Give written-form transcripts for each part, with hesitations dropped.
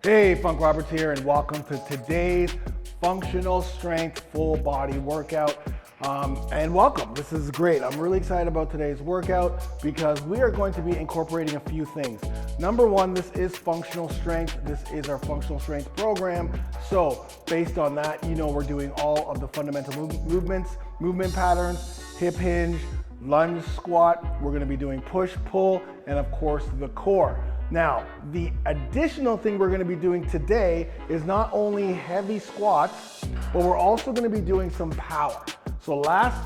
Hey, Funk Roberts here, and welcome to today's functional strength full body workout. And welcome, this is great. I'm really excited about today's workout because we are going to be incorporating a few things. Number one, this is functional strength. This is our functional strength program. So based on that, you know we're doing all of the fundamental movement patterns, hip hinge, lunge squat. We're gonna be doing push, pull, and of course the core. Now, the additional thing we're gonna be doing today is not only heavy squats, but we're also gonna be doing some power. So last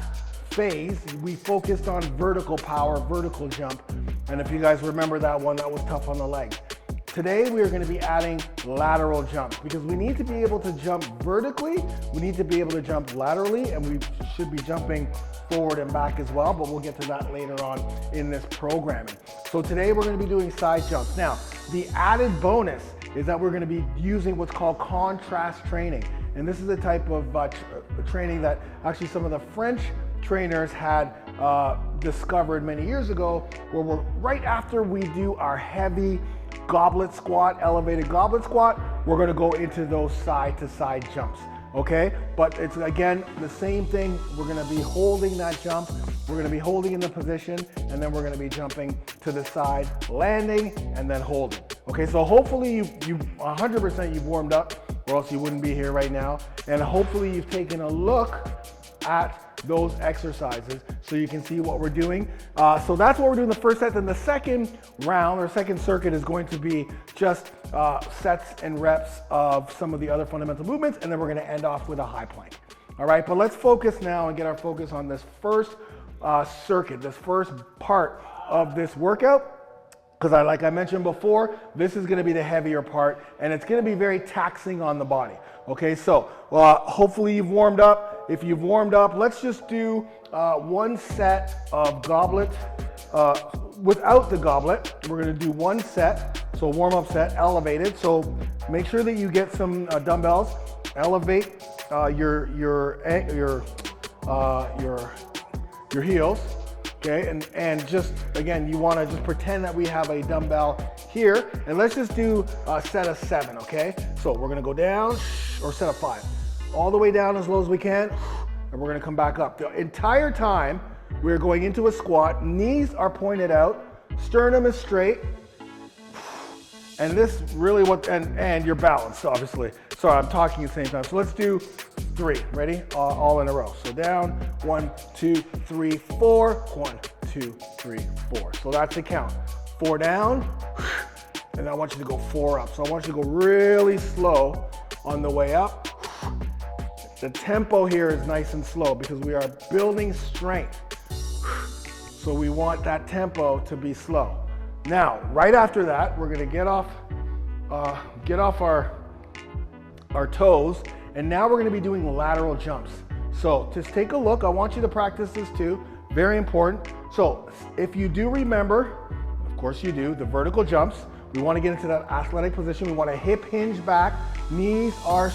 phase, we focused on vertical power, vertical jump. And if you guys remember that one, that was tough on the legs. Today, we are gonna be adding lateral jumps because we need to be able to jump vertically, we need to be able to jump laterally, and we should be jumping forward and back as well, but we'll get to that later on in this programming. So today we're gonna be doing side jumps. Now, the added bonus is that we're gonna be using what's called contrast training. And this is a type of training that actually some of the French trainers had discovered many years ago, where we're right after we do our heavy goblet squat, elevated goblet squat, we're gonna go into those side to side jumps. Okay, but it's again the same thing. We're gonna be holding that jump, we're gonna be holding in the position, and then we're gonna be jumping to the side, landing, and then holding. Okay, so hopefully you 100% you've warmed up, or else you wouldn't be here right now. And hopefully you've taken a look at those exercises so you can see what we're doing. So that's what we're doing the first set. Then the second round or second circuit is going to be just sets and reps of some of the other fundamental movements, and then we're gonna end off with a high plank. All right, but let's focus now and get our focus on this first circuit, this first part of this workout. Because like I mentioned before, this is gonna be the heavier part, and it's gonna be very taxing on the body. Okay, so hopefully you've warmed up. If you've warmed up, let's just do one set of goblet without the goblet. We're gonna do one set, so warm up set, elevated. So make sure that you get some dumbbells, elevate your heels. Okay, and just, again, you wanna just pretend that we have a dumbbell here, and let's just do a set of 7, okay? So we're gonna go down, or set of 5. All the way down as low as we can, and we're gonna come back up. The entire time, we're going into a squat, knees are pointed out, sternum is straight, and this really and you're balanced, obviously. Sorry, I'm talking at the same time. So let's do 3, ready? All in a row. So down, 1, 2, 3, 4, 1, 2, 3, 4. So that's the count. 4 down, and I want you to go 4 up. So I want you to go really slow on the way up. The tempo here is nice and slow because we are building strength. So we want that tempo to be slow. Now, right after that, we're gonna get off our toes, and now we're gonna be doing lateral jumps. So just take a look. I want you to practice this too. Very important. So if you do remember, of course you do, the vertical jumps, we wanna get into that athletic position. We wanna hip hinge back, knees are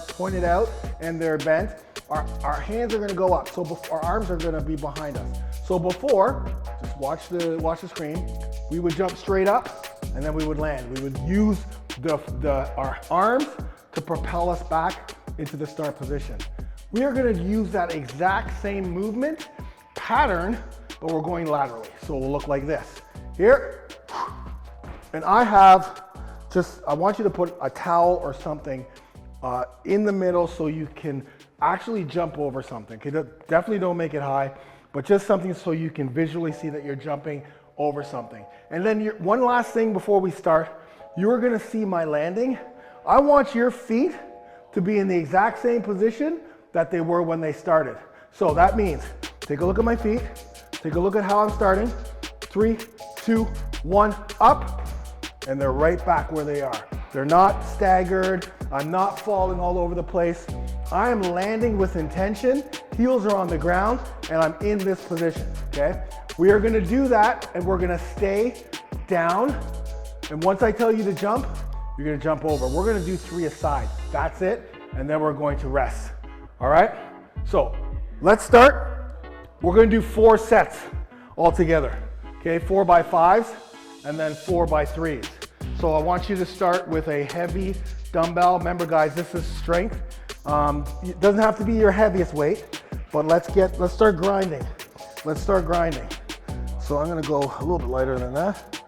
pointed out and they're bent. Our hands are gonna go up, so our arms are gonna be behind us. So before, just watch the screen, we would jump straight up and then we would land. We would use our arms to propel us back into the start position. We are gonna use that exact same movement pattern, but we're going laterally. So we'll look like this. Here, and I want you to put a towel or something in the middle so you can actually jump over something. Okay, definitely don't make it high, but just something so you can visually see that you're jumping over something. And then one last thing before we start, you're gonna see my landing. I want your feet to be in the exact same position that they were when they started. So that means, take a look at my feet, take a look at how I'm starting. 3, 2, 1, up, and they're right back where they are. They're not staggered, I'm not falling all over the place. I am landing with intention, heels are on the ground, and I'm in this position, okay? We are gonna do that, and we're gonna stay down, and once I tell you to jump, you're gonna jump over. We're gonna do 3 aside, that's it, and then we're going to rest, all right? So, let's start. We're gonna do 4 sets all together, okay? 4 by 5s, and then 4 by 3s. So I want you to start with a heavy dumbbell. Remember guys, this is strength. It doesn't have to be your heaviest weight, but let's start grinding. Let's start grinding. So I'm gonna go a little bit lighter than that.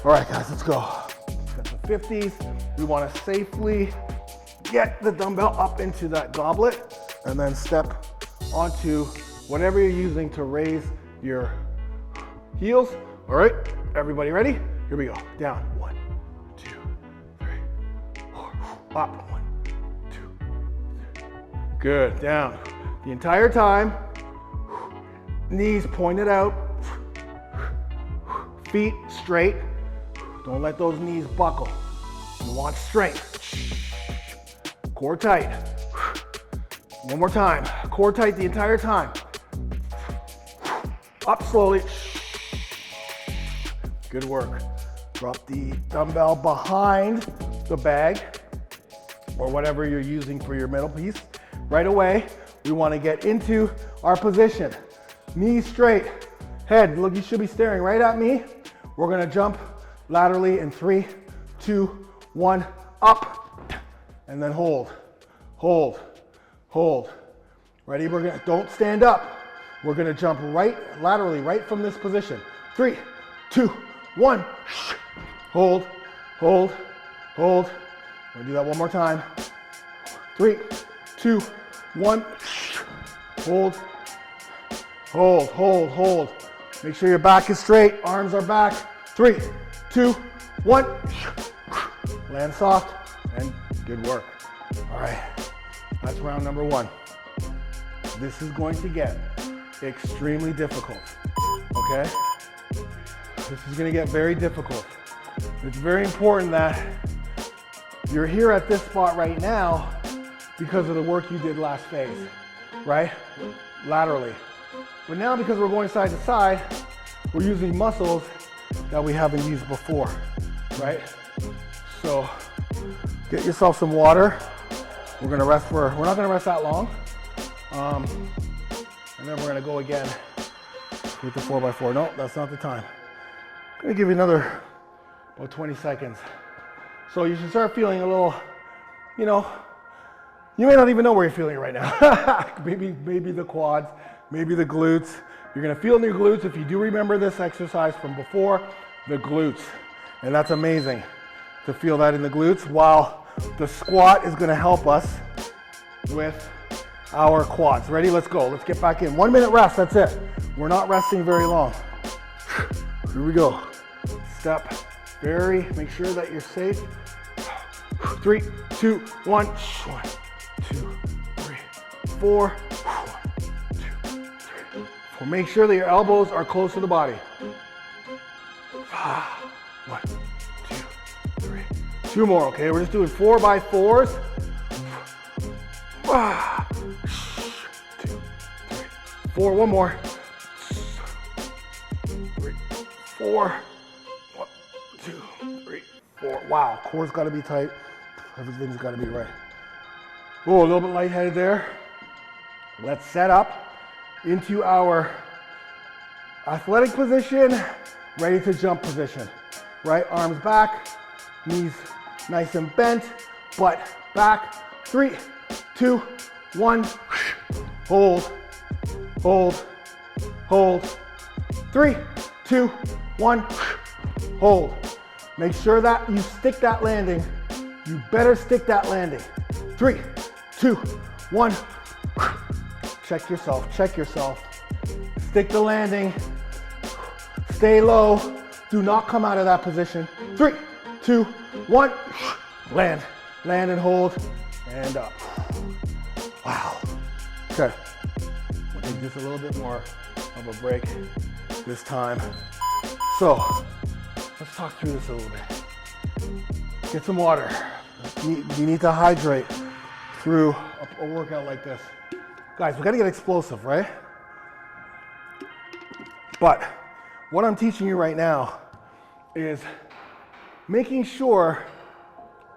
All right guys, let's go. Got the 50s. We wanna safely get the dumbbell up into that goblet and then step onto whatever you're using to raise your heels. All right, everybody ready? Here we go. Down, 1, 2, 3, 4. Up, 1, 2, 3. Good, down. The entire time, knees pointed out, feet straight. Don't let those knees buckle. You want strength. Core tight. One more time. Core tight the entire time. Up slowly. Good work. Drop the dumbbell behind the bag or whatever you're using for your middle piece. Right away, we want to get into our position. Knees straight. Head, look, you should be staring right at me. We're going to jump laterally in 3, 2, 1, up, and then hold, hold, hold. Ready? Don't stand up. We're gonna jump right laterally, right from this position. 3, 2, 1. Hold, hold, hold. We're gonna do that one more time. 3, 2, 1. Hold, hold, hold, hold. Make sure your back is straight, arms are back. 3, 2, 1. Land soft, and good work. All right, that's round number 1. This is going to get extremely difficult, okay? This is gonna get very difficult. It's very important that you're here at this spot right now because of the work you did last phase, right? Laterally. But now because we're going side to side, we're using muscles that we haven't used before, right? So get yourself some water. We're not gonna rest that long. And then we're gonna go again with the 4x4. No, that's not the time. I'm gonna give you another about 20 seconds. So you should start feeling a little, you may not even know where you're feeling it right now. maybe the quads, maybe the glutes. You're gonna feel in your glutes. If you do remember this exercise from before, the glutes. And that's amazing to feel that in the glutes, while the squat is gonna help us with our quads. Ready? Let's go. Let's get back in. 1 minute rest, that's it. We're not resting very long. Here we go. Step, make sure that you're safe. 3, 2, 1. 1, 2, 3, 4. 1, 2, 3, 4. Make sure that your elbows are close to the body. 1, 2, 3. 2 more, okay? We're just doing 4x4s. 2, 3, 4. One more. 3, 4. 1, 2, 3, 4. Wow, core's got to be tight. Everything's got to be right. Oh, a little bit lightheaded there. Let's set up into our athletic position, ready to jump position. Right arms back, knees nice and bent, butt back. 3, 2, 1. Hold, hold, hold. 3, 2, 1. Hold. Make sure that you stick that landing. You better stick that landing. 3, 2, 1. Check yourself, check yourself. Stick the landing. Stay low. Do not come out of that position. 3, 2, 1. Land, land and hold, and up. Wow. Okay. We'll take just a little bit more of a break this time. So, let's talk through this a little bit. Get some water. You need to hydrate through a workout like this. Guys, we gotta get explosive, right? But what I'm teaching you right now is making sure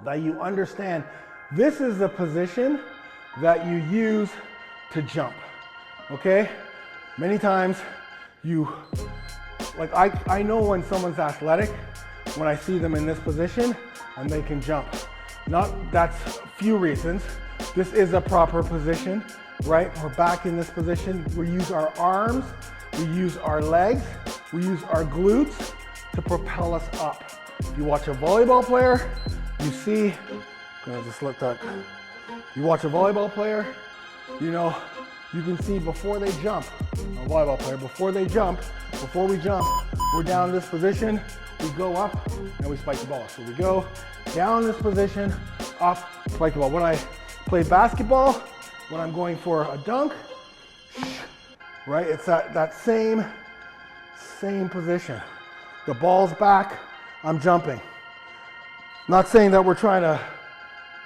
that you understand this is the position that you use to jump, okay? Many times I know when someone's athletic, when I see them in this position and they can jump. That's a few reasons. This is a proper position, right? We're back in this position. We use our arms, we use our legs, we use our glutes to propel us up. If you watch a volleyball player, you see, I'm gonna just let that, you watch a volleyball player, you know, you can see before they jump, a volleyball player, before we jump, we're down in this position, we go up, and we spike the ball. So we go down in this position, up, spike the ball. When I play basketball, when I'm going for a dunk, right, it's that same position. The ball's back, I'm jumping. Not saying that we're trying to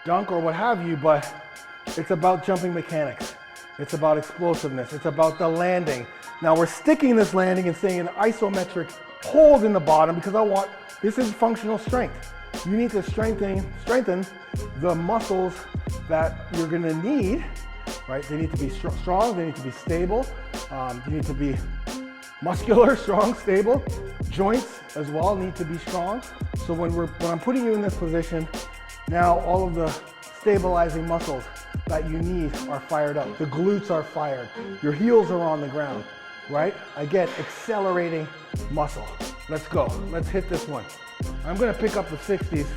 dunk or what have you, but it's about jumping mechanics. It's about explosiveness. It's about the landing. Now we're sticking this landing and staying in an isometric hold in the bottom because this is functional strength. You need to strengthen the muscles that you're gonna need, right? They need to be strong, they need to be stable, you need to be muscular, strong, stable. Joints as well need to be strong. So when I'm putting you in this position, now all of the stabilizing muscles that you need are fired up. The glutes are fired. Your heels are on the ground, right? Again, accelerating muscle. Let's go. Let's hit this one. I'm gonna pick up the 60s.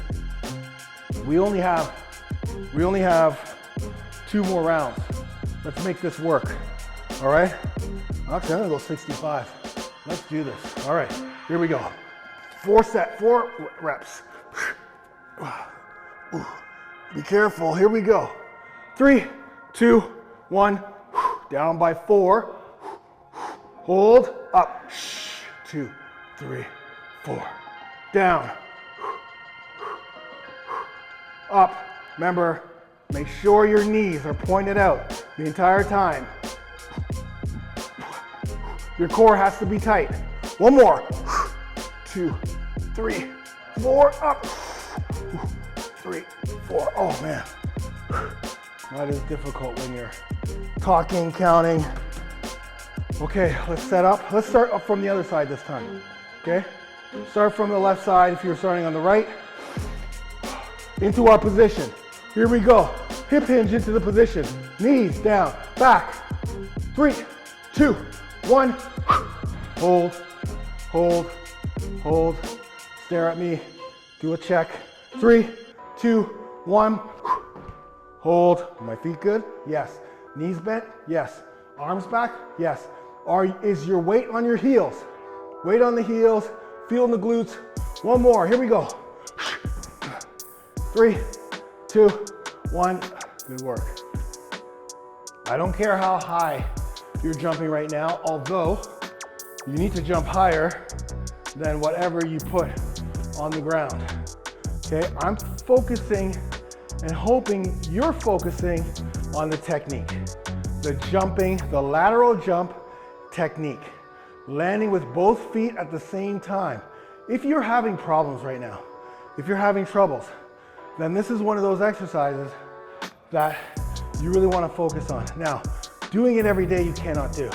We only have 2 more rounds. Let's make this work. All right? Actually, I'm gonna go 65. Let's do this. All right, here we go. 4 reps. Be careful, here we go. 3, 2, 1, down by 4. Hold, up, 2, 3, 4. Down, up. Remember, make sure your knees are pointed out the entire time. Your core has to be tight. 1 more. 2, 3, 4, up. 3, 4, oh man. That is difficult when you're talking, counting. Okay, let's set up. Let's start up from the other side this time, okay? Start from the left side if you're starting on the right. Into our position. Here we go. Hip hinge into the position. Knees down, back. 3, 2, 1. Hold, hold, hold. Stare at me. Do a check. 3, 2, 1. Hold. Are my feet good? Yes. Knees bent? Yes. Arms back? Yes. Is your weight on your heels? Weight on the heels, feeling the glutes. 1 more, here we go. 3, 2, 1. Good work. I don't care how high you're jumping right now, although you need to jump higher than whatever you put on the ground. Okay, I'm focusing and hoping you're focusing on the technique. The jumping, the lateral jump technique. Landing with both feet at the same time. If you're having problems right now, if you're having troubles, then this is one of those exercises that you really want to focus on. Now, doing it every day you cannot do.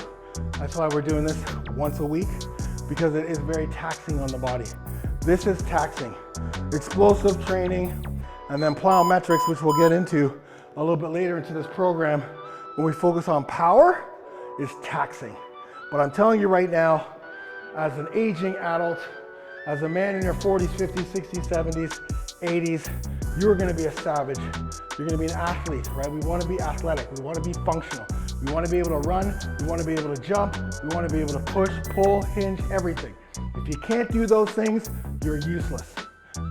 That's why we're doing this once a week, because it is very taxing on the body. This is taxing. Explosive training and then plyometrics, which we'll get into a little bit later into this program, when we focus on power, is taxing. But I'm telling you right now, as an aging adult, as a man in your 40s, 50s, 60s, 70s, 80s, you're gonna be a savage. You're gonna be an athlete, right? We wanna be athletic, we wanna be functional. We wanna be able to run, we wanna be able to jump, we wanna be able to push, pull, hinge, everything. If you can't do those things, you're useless.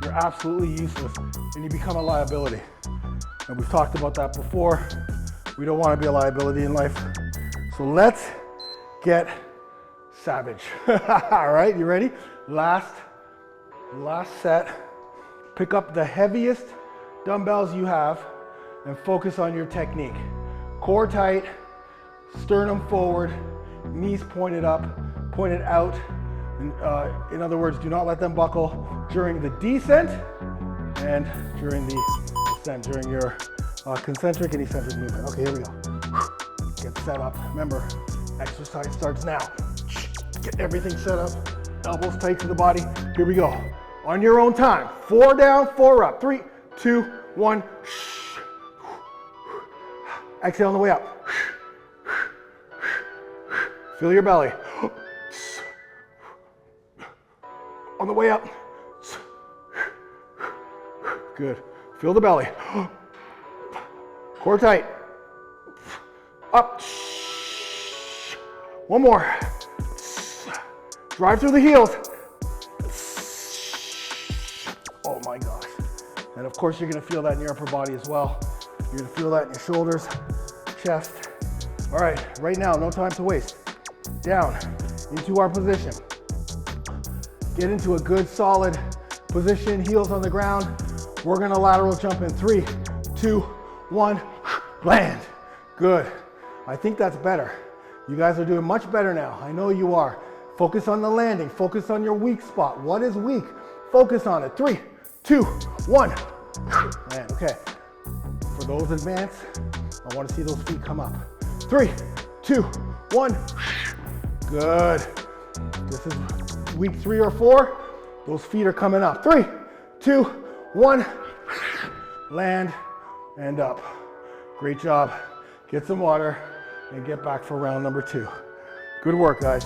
You're absolutely useless, and you become a liability. And we've talked about that before. We don't wanna be a liability in life. So let's get savage. All right, you ready? Last set. Pick up the heaviest dumbbells you have and focus on your technique. Core tight, sternum forward, knees pointed up, pointed out. In other words, do not let them buckle during the descent and during the ascent, during your concentric and eccentric movement. Okay, here we go. Get set up. Remember, exercise starts now. Get everything set up. Elbows tight to the body. Here we go. on your own time. 4 down, 4 up. 3, 2, 1. Exhale on the way up. Feel your belly. On the way up. Good. Feel the belly. Core tight. Up. One more. Drive through the heels. Oh my gosh. And of course you're gonna feel that in your upper body as well. You're gonna feel that in your shoulders, chest. All right, right now, no time to waste. Down into our position. Get into a good solid position, heels on the ground. We're gonna lateral jump in 3, 2, 1, land. Good. I think that's better. You guys are doing much better now. I know you are. Focus on the landing. Focus on your weak spot. What is weak? Focus on it. 3, 2, 1. Land. Okay. For those advanced, I want to see those feet come up. 3, 2, 1. Good. This is week 3 or 4. Those feet are coming up. 3, 2, 1. Land and up. Great job. Get some water and get back for round number 2. Good work, guys.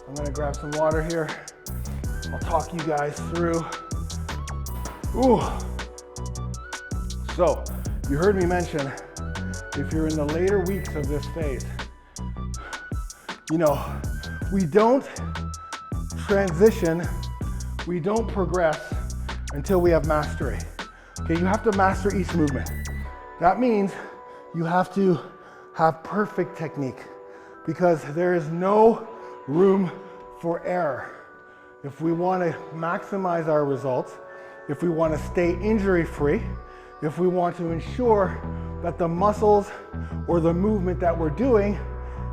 I'm gonna grab some water here. I'll talk you guys through. Ooh. So, you heard me mention, if you're in the later weeks of this phase, you know, we don't transition, we don't progress until we have mastery. Okay, you have to master each movement. That means you have to have perfect technique because there is no room for error. If we want to maximize our results, if we want to stay injury-free, if we want to ensure that the muscles or the movement that we're doing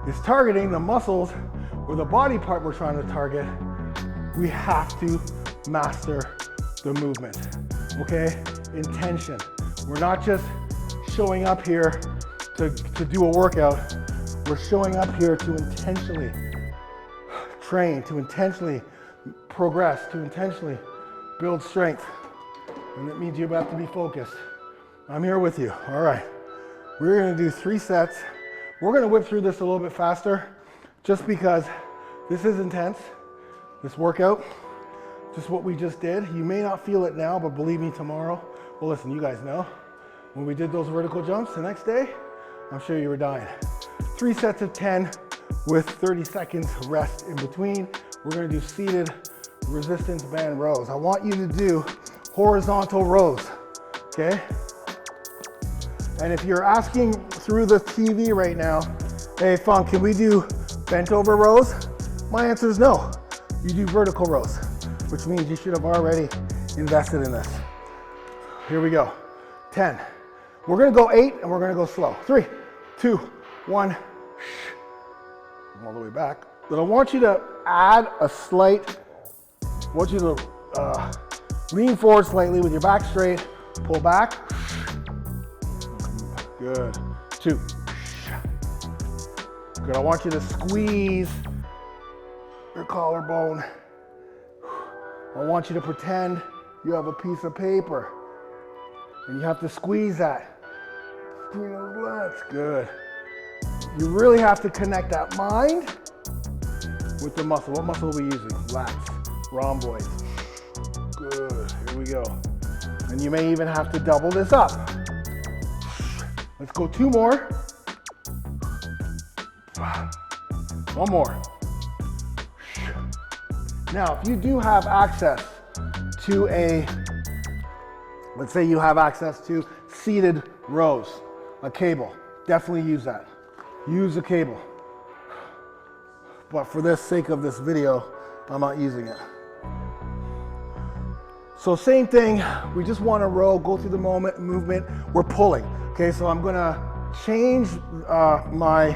is targeting the muscles or the body part we're trying to target, we have to master the movement, okay? Intention. We're not just showing up here to do a workout. We're showing up here to intentionally train, to intentionally progress, to intentionally build strength. And that means you have to be focused. I'm here with you. All right. We're going to do 3 sets. We're going to whip through this a little bit faster just because this is intense, this workout, just what we just did. You may not feel it now, but believe me, tomorrow, well, listen, you guys know, when we did those vertical jumps the next day, I'm sure you were dying. 3 sets of 10 with 30 seconds rest in between. We're going to do seated resistance band rows. I want you to do horizontal rows, okay? And if you're asking through the TV right now, hey Funk, can we do bent over rows? My answer is no. You do vertical rows, which means you should have already invested in this. Here we go. 10. We're gonna go 8 and we're gonna go slow. 3, 2, 1. All the way back. But I want you to add a slight, I want you to lean forward slightly with your back straight, pull back. Good. 2. Good. I want you to squeeze your collarbone. I want you to pretend you have a piece of paper and you have to squeeze that between those legs. Good. You really have to connect that mind with the muscle. What muscle are we using? Lats, rhomboids. Good. Here we go. And you may even have to double this up. Let's go 2 more. 1 more. Now, if you do have access to let's say you have access to seated rows, a cable, definitely use that. Use a cable. But for the sake of this video, I'm not using it. So same thing, we just want to row, go through the movement, we're pulling. Okay, so I'm gonna change my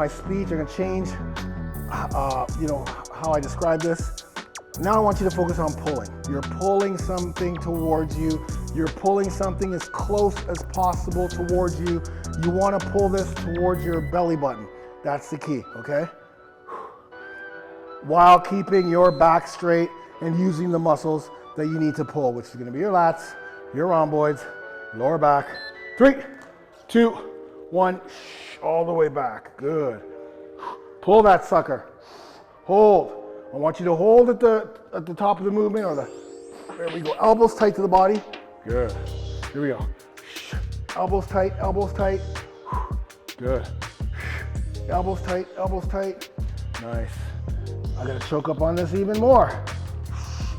speech. I'm gonna change how I describe this. Now I want you to focus on pulling. You're pulling something towards you. You're pulling something as close as possible towards you. You want to pull this towards your belly button. That's the key, okay? While keeping your back straight and using the muscles that you need to pull, which is going to be your lats, your rhomboids, lower back. 3, 2, 1, all the way back. Good. Pull that sucker. Hold. I want you to hold at the top of the movement, or there we go. Elbows tight to the body. Good. Here we go. Elbows tight, elbows tight. Good. Elbows tight, elbows tight. Nice. I gotta choke up on this even more.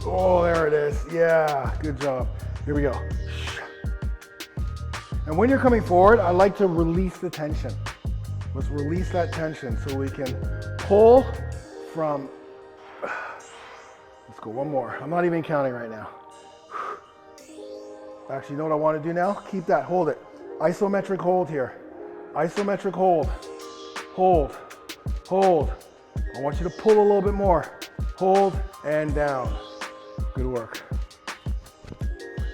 Oh, there it is. Yeah, good job. Here we go. And when you're coming forward, I like to release the tension. Let's release that tension so we can pull from, let's go one more. I'm not even counting right now. Actually, you know what I want to do now? Keep that, hold it. Isometric hold here. Isometric hold. Hold, hold. I want you to pull a little bit more. Hold and down. Good work.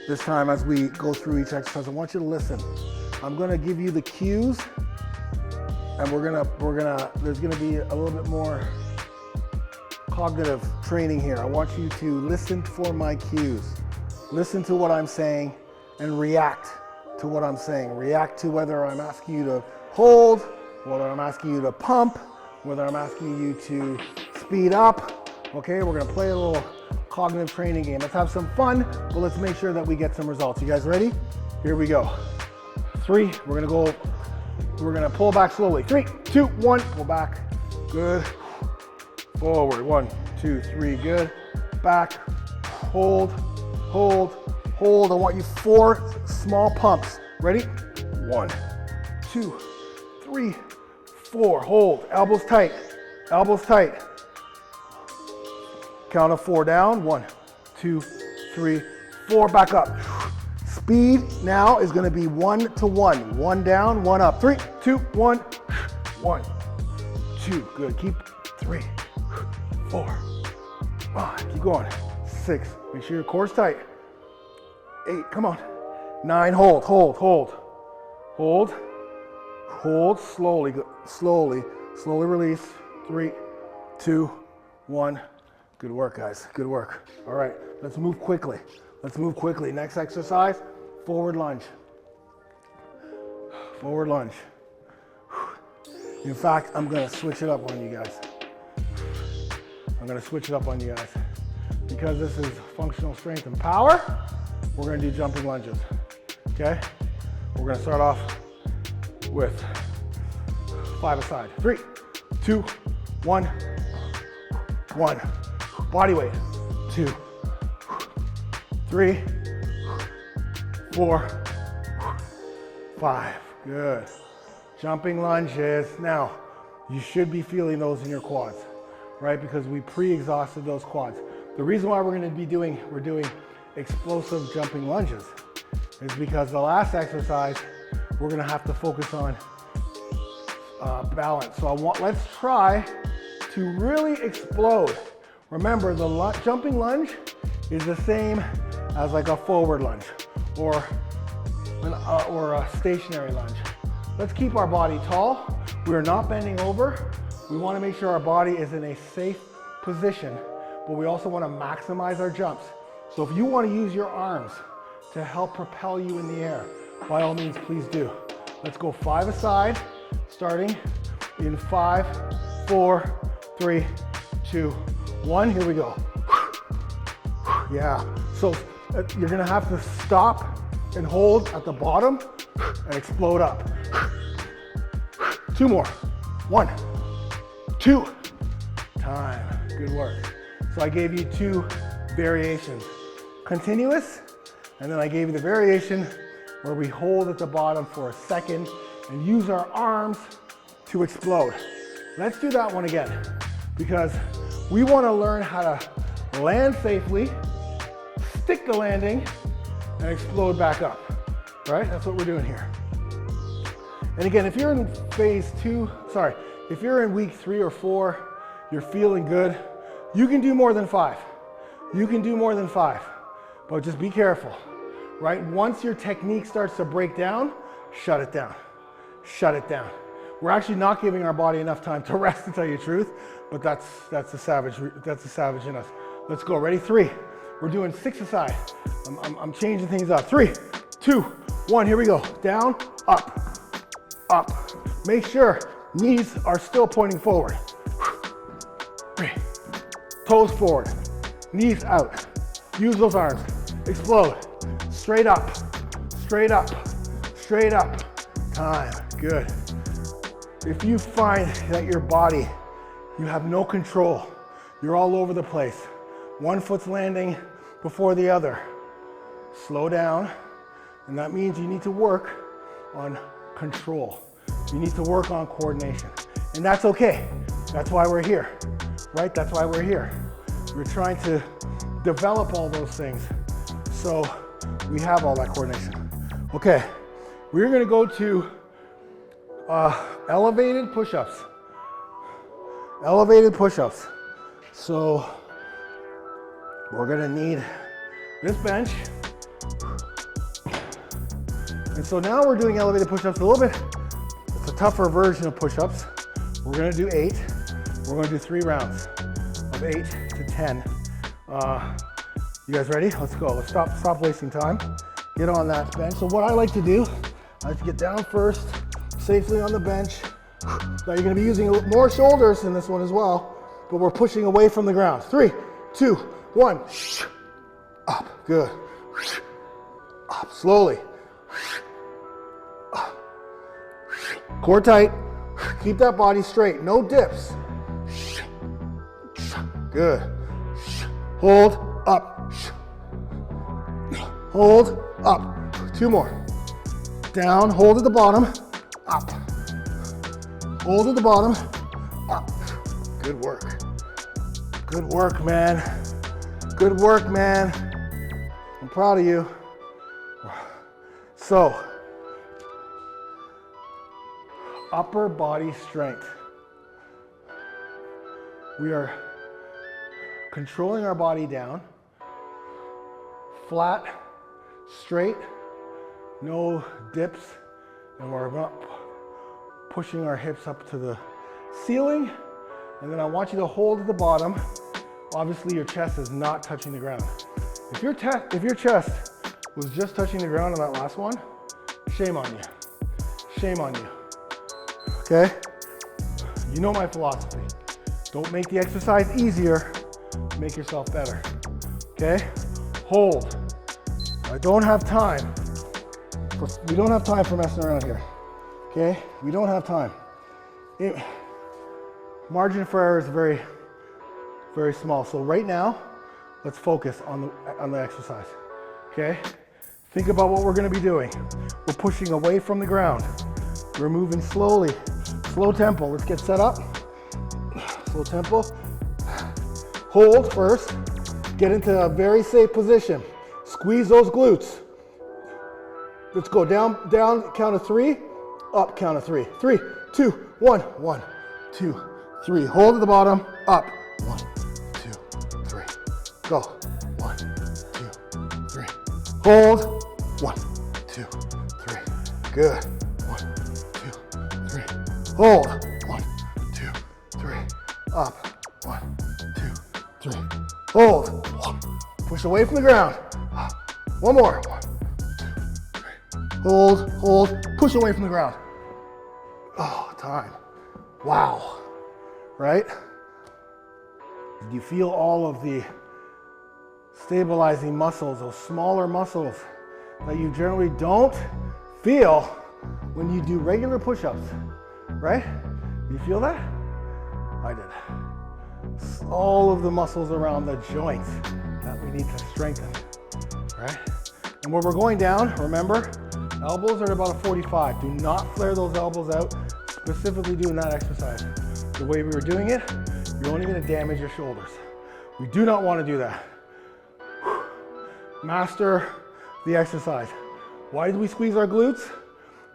This time as we go through each exercise, I want you to listen. I'm gonna give you the cues, and there's gonna be a little bit more cognitive training here. I want you to listen for my cues. Listen to what I'm saying and react to what I'm saying. React to whether I'm asking you to hold, whether I'm asking you to pump, whether I'm asking you to speed up. Okay, we're gonna play a little cognitive training game. Let's have some fun, but let's make sure that we get some results. You guys ready? Here we go. 3, we're gonna pull back slowly. 3, 2, 1, pull back. Good. Forward, 1, 2, 3, good. Back, hold, hold, hold. I want you 4 small pumps. Ready? 1, 2, 3, 4, hold. Elbows tight, elbows tight. Count of 4 down. 1, 2, 3, 4. Back up. Speed now is going to be 1 to 1. 1 down, 1 up. 3, 2, 1. 1, 2. Good. Keep 3, 4, 5. Keep going. 6. Make sure your core's tight. 8. Come on. 9. Hold. Hold. Hold. Hold. Hold. Slowly. Slowly. Slowly release. 3, 2, 1. Good work, guys. Good work. All right, let's move quickly. Let's move quickly. Next exercise, forward lunge. Forward lunge. In fact, I'm gonna switch it up on you guys. I'm gonna switch it up on you guys. Because this is functional strength and power, we're gonna do jumping lunges, okay? We're gonna start off with 5 aside. 3, 2, 1, 1. Body weight. 2, 3, 4, 5. Good. Jumping lunges. Now, you should be feeling those in your quads, right? Because we pre-exhausted those quads. The reason why we're doing explosive jumping lunges is because the last exercise, we're gonna have to focus on balance. So let's try to really explode. Remember, the jumping lunge is the same as like a forward lunge or a stationary lunge. Let's keep our body tall. We're not bending over. We want to make sure our body is in a safe position, but we also want to maximize our jumps. So if you want to use your arms to help propel you in the air, by all means, please do. Let's go 5 aside, starting in 5, 4, 3, 2, 1. Here we go. Yeah. So you're gonna have to stop and hold at the bottom and explode up. 2 more. 1, 2. Time. Good work. So I gave you 2 variations. Continuous, and then I gave you the variation where we hold at the bottom for a second and use our arms to explode. Let's do that one again, because we want to learn how to land safely, stick the landing, and explode back up, right? That's what we're doing here. And again, if you're in if you're in week 3 or 4, you're feeling good, you can do more than 5. You can do more than 5, but just be careful, right? Once your technique starts to break down, shut it down. Shut it down. We're actually not giving our body enough time to rest, to tell you the truth, but that's the savage in us. Let's go. Ready? 3. We're doing 6 aside. I'm changing things up. 3, 2, 1, here we go. Down, up, up. Make sure knees are still pointing forward. 3, toes forward, knees out. Use those arms. Explode. Straight up, straight up, straight up. Time, good. If you find that your body, you have no control, you're all over the place, one foot's landing before the other, slow down, and that means you need to work on control. You need to work on coordination, and that's okay. That's why we're here, right? That's why we're here. We're trying to develop all those things so we have all that coordination. Okay, we're gonna go to elevated push-ups. Elevated push-ups. So we're gonna need this bench. And so now we're doing elevated push-ups a little bit. It's a tougher version of push-ups. We're gonna do 8. We're gonna do 3 rounds of 8 to 10. You guys ready? Let's go. Let's stop wasting time. Get on that bench. So what I like to do, I like to get down first, safely on the bench. Now you're gonna be using more shoulders in this one as well, but we're pushing away from the ground. 3, 2, 1. Up, good. Up, slowly. Up. Core tight. Keep that body straight. No dips. Good. Hold, up. Hold, up. 2 more. Down, hold at the bottom, up. Hold at the bottom, up. Good work. Good work, man. Good work, man. I'm proud of you. So, upper body strength. We are controlling our body down, flat, straight, no dips, and we're not pushing our hips up to the ceiling. And then I want you to hold at the bottom. Obviously your chest is not touching the ground. If your chest was just touching the ground on that last one, shame on you. Shame on you. Okay? You know my philosophy. Don't make the exercise easier, make yourself better. Okay? Hold. I don't have time. We don't have time for messing around here. Okay? We don't have time. Margin for error is very, very small. So right now, let's focus on the exercise. Okay? Think about what we're going to be doing. We're pushing away from the ground. We're moving slowly. Slow tempo. Let's get set up. Slow tempo. Hold first. Get into a very safe position. Squeeze those glutes. Let's go down, count of 3, up, count of 3. 3, 2, 1, 1, 2, 3. Hold at the bottom, up. 1, 2, 3. Go. 1, 2, 3. Hold. 1, 2, 3. Good. 1, 2, 3. Hold. 1, 2, 3. Up. 1, 2, 3. Hold. 1. Push away from the ground. Up. One more. 1, 2, 3. Hold, hold. Push away from the ground. Oh, time. Wow. Right? You feel all of the stabilizing muscles, those smaller muscles that you generally don't feel when you do regular push-ups, right? You feel that? I did. All of the muscles around the joints that we need to strengthen, right? And when we're going down, remember, elbows are at about a 45. Do not flare those elbows out, specifically doing that exercise. The way we were doing it, you're only going to damage your shoulders. We do not want to do that. Master the exercise. Why do we squeeze our glutes?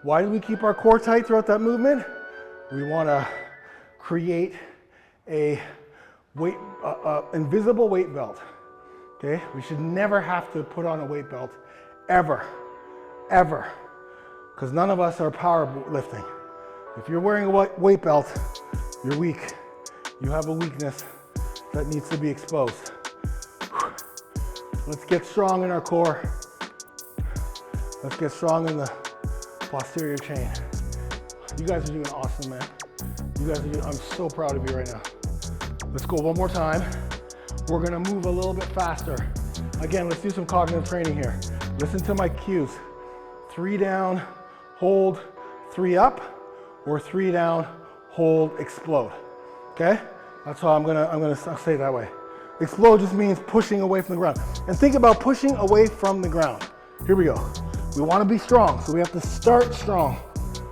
Why do we keep our core tight throughout that movement? We want to create a invisible weight belt. Okay? We should never have to put on a weight belt, ever, ever, because none of us are powerlifting. If you're wearing a weight belt, you're weak. You have a weakness that needs to be exposed. Let's get strong in our core. Let's get strong in the posterior chain. You guys are doing awesome, man. You guys are doing, I'm so proud of you right now. Let's go one more time. We're gonna move a little bit faster. Again, let's do some cognitive training here. Listen to my cues. 3 down, hold, 3 up, or 3 down, hold, explode. Okay? That's how I'm gonna say it that way. Explode just means pushing away from the ground. And think about pushing away from the ground. Here we go. We wanna be strong, so we have to start strong.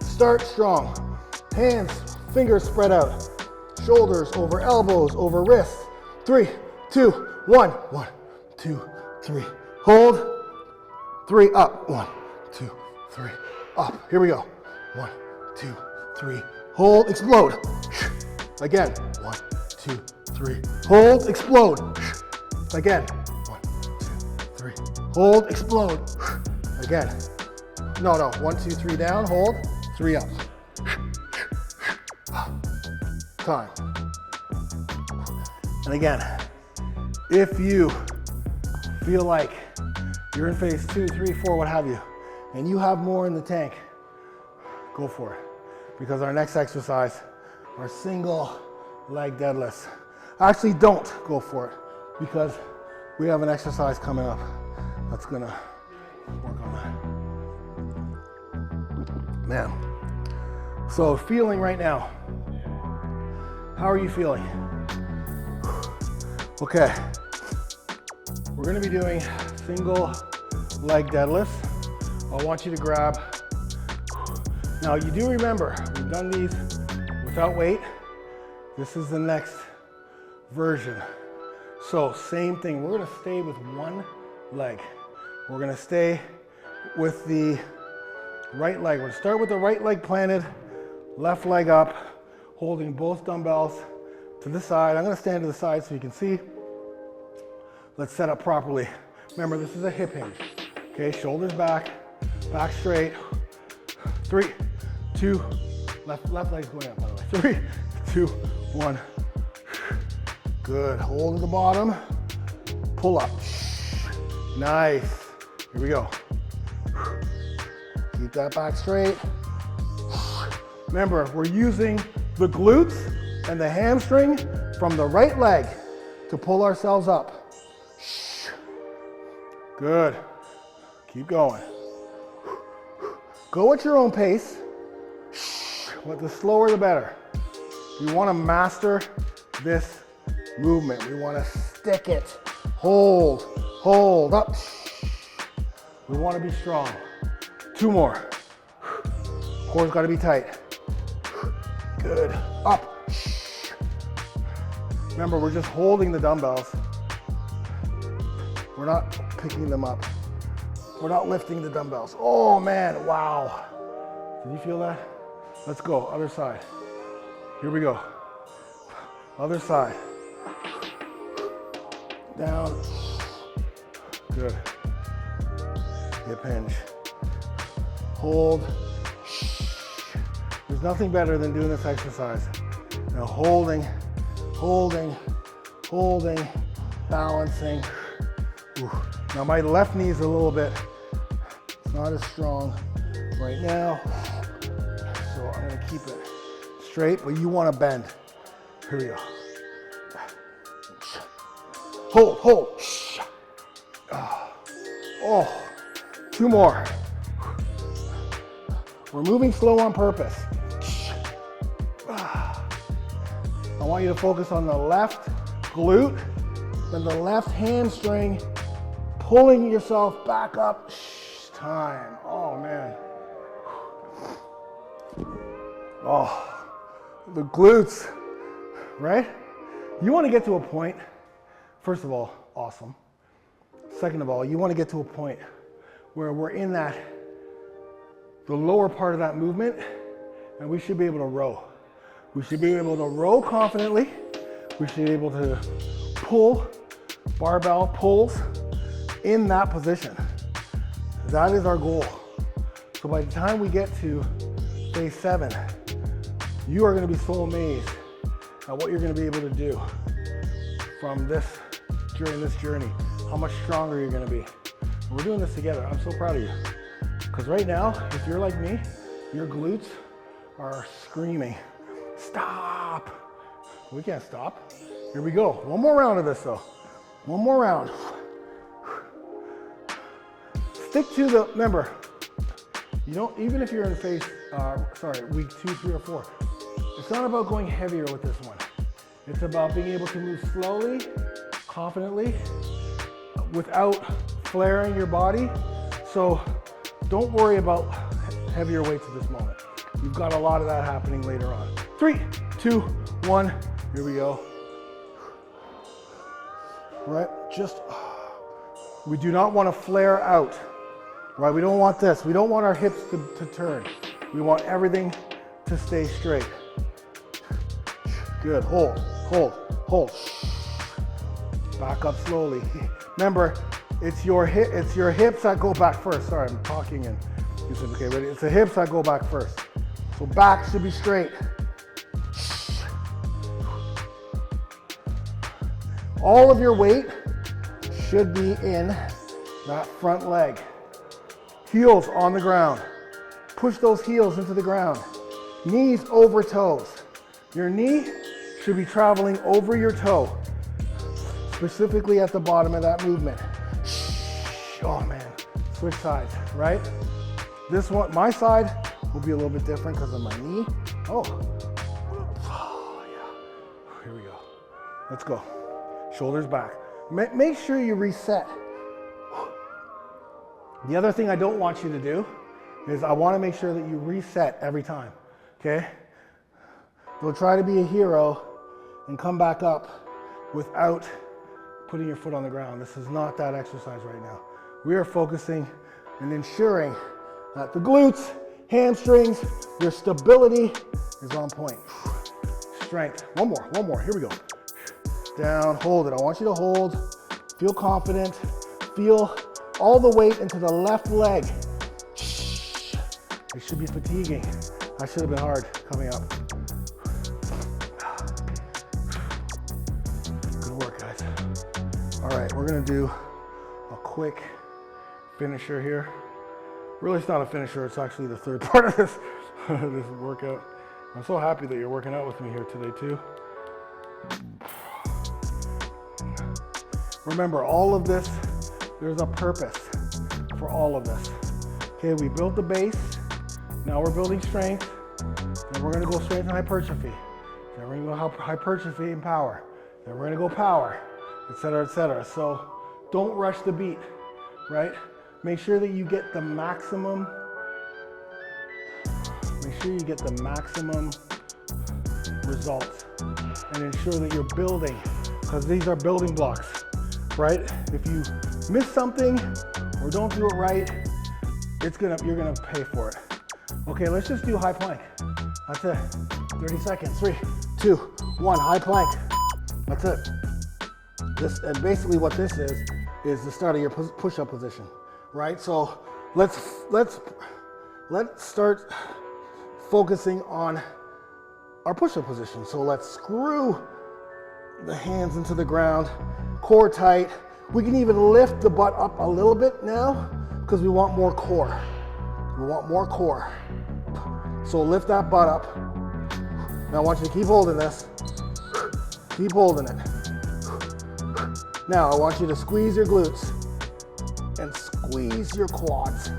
Start strong. Hands, fingers spread out. Shoulders over elbows, over wrists. 3, 2, 1. 1, 2, 3. Hold. 3 up. 1, 2, 3. Up. Here we go. 1, 2, 3. Hold. Explode. Again. 1, 2, 3. Hold. Explode. Again. 1, 2, 3. Hold. Explode. Again. No. 1, 2, 3 down. Hold. 3 up. Time. And again, if you feel like you're in phase 2, 3, 4, what have you, and you have more in the tank, go for it. Because our next exercise are single leg deadlifts. Actually, don't go for it because we have an exercise coming up that's gonna work on that. Man, so feeling right now. How are you feeling? Okay, we're gonna be doing single leg deadlifts. I want you to grab, now you do remember, we've done these without weight. This is the next version. So same thing, we're gonna stay with one leg. We're gonna stay with the right leg. We're gonna start with the right leg planted, left leg up, holding both dumbbells to the side. I'm gonna stand to the side so you can see. Let's set up properly. Remember, this is a hip hinge. Okay, shoulders back, back straight. 3, 2, left leg's going up, by the way. 3, 2, 1. Good, hold at the bottom, pull up. Nice, here we go. Keep that back straight. Remember, we're using the glutes and the hamstring from the right leg to pull ourselves up. Good. Keep going. Go at your own pace. But the slower the better. We want to master this movement. We want to stick it. Hold. Hold up. We want to be strong. 2 more. Core's got to be tight. Good. Up. Remember, we're just holding the dumbbells. We're not picking them up. We're not lifting the dumbbells. Oh man, wow. Did you feel that? Let's go, other side. Here we go. Other side. Down. Good. Hip hinge. Hold. There's nothing better than doing this exercise. Now holding, holding, holding, balancing. Ooh. Now my left knee is a little bit, it's not as strong right now. So I'm gonna keep it straight, but you wanna bend. Here we go. Hold, hold. Oh, 2 more. We're moving slow on purpose. I want you to focus on the left glute, then the left hamstring, pulling yourself back up. Time. Oh man. Oh, the glutes, right? You want to get to a point, first of all, awesome. Second of all, you want to get to a point where we're in the lower part of that movement, and we should be able to row. We should be able to row confidently. We should be able to pull barbell pulls in that position. That is our goal. So by the time we get to phase 7, you are going to be so amazed at what you're going to be able to do from this during this journey. how much stronger you're gonna be. We're doing this together. I'm so proud of you. Because right now, if you're like me, your glutes are screaming, stop. We can't stop. Here we go. One more round of this though. One more round. Stick to the, remember, you don't, even if you're in phase, week 2, 3, or 4, it's not about going heavier with this one. It's about being able to move slowly, confidently, without flaring your body. So don't worry about heavier weights at this moment. You've got a lot of that happening later on. 3, 2, 1, here we go. Right, we do not want to flare out, right? We don't want this. We don't want our hips to turn. We want everything to stay straight. Good, hold, hold, hold. Back up slowly. Remember, it's your hips that go back first. Sorry, I'm talking and you said, okay, ready? It's the hips that go back first. So back should be straight. All of your weight should be in that front leg. Heels on the ground. Push those heels into the ground. Knees over toes. Your knee should be traveling over your toe, specifically at the bottom of that movement. Oh man, switch sides, right? This one, my side will be a little bit different because of my knee. Oh yeah, here we go. Let's go. Shoulders back. Make sure you reset. The other thing I don't want you to do is I want to make sure that you reset every time, okay? Don't try to be a hero and come back up without putting your foot on the ground. This is not that exercise right now. We are focusing and ensuring that the glutes, hamstrings, your stability is on point. Strength. One more. Here we go. Down, hold it. I want you to hold. Feel confident. Feel all the weight into the left leg. It should be fatiguing. That should have been hard coming up. Good work, guys. All right, we're gonna do a quick finisher here. Really, it's not a finisher. It's actually the third part of this workout. I'm so happy that you're working out with me here today too. Remember, all of this, there's a purpose for all of this. Okay, we built the base. Now we're building strength. Then we're gonna go strength and hypertrophy. Then we're gonna go hypertrophy and power. Then we're gonna go power, et cetera, et cetera. So don't rush the beat, right? Make sure that you get the maximum, results and ensure that you're building, because these are building blocks, right? If you miss something or don't do it right, you're gonna pay for it. Okay, let's just do high plank. That's it. 30 seconds. 3, 2, 1. High plank. That's it. And basically what this is the start of your push-up position, right? So let's start focusing on our push-up position. So let's screw the hands into the ground, core tight. We can even lift the butt up a little bit now because we want more core. So lift that butt up. Now I want you to keep holding this. Keep holding it. Now I want you to squeeze your glutes and squeeze your quads.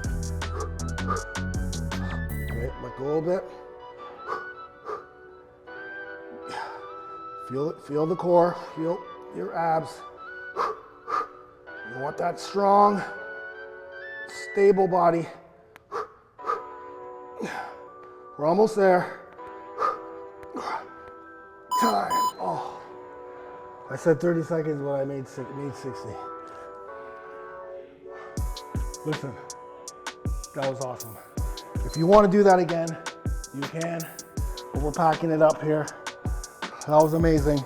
Okay, let go a little bit. Feel it, feel the core, feel your abs. You want that strong, stable body. We're almost there. Time. Oh, I said 30 seconds, but I made 60. Listen, that was awesome. If you want to do that again, you can. But we're packing it up here. That was amazing.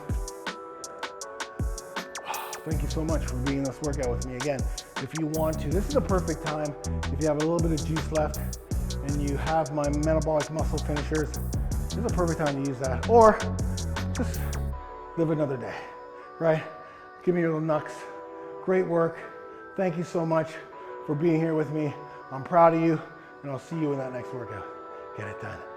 Thank you so much for being in this workout with me again. If you want to, this is a perfect time. If you have a little bit of juice left and you have my metabolic muscle finishers, this is a perfect time to use that. Or just live another day, right? Give me your little knucks Great work. Thank you so much for being here with me. I'm proud of you, and I'll see you in that next workout. Get it done.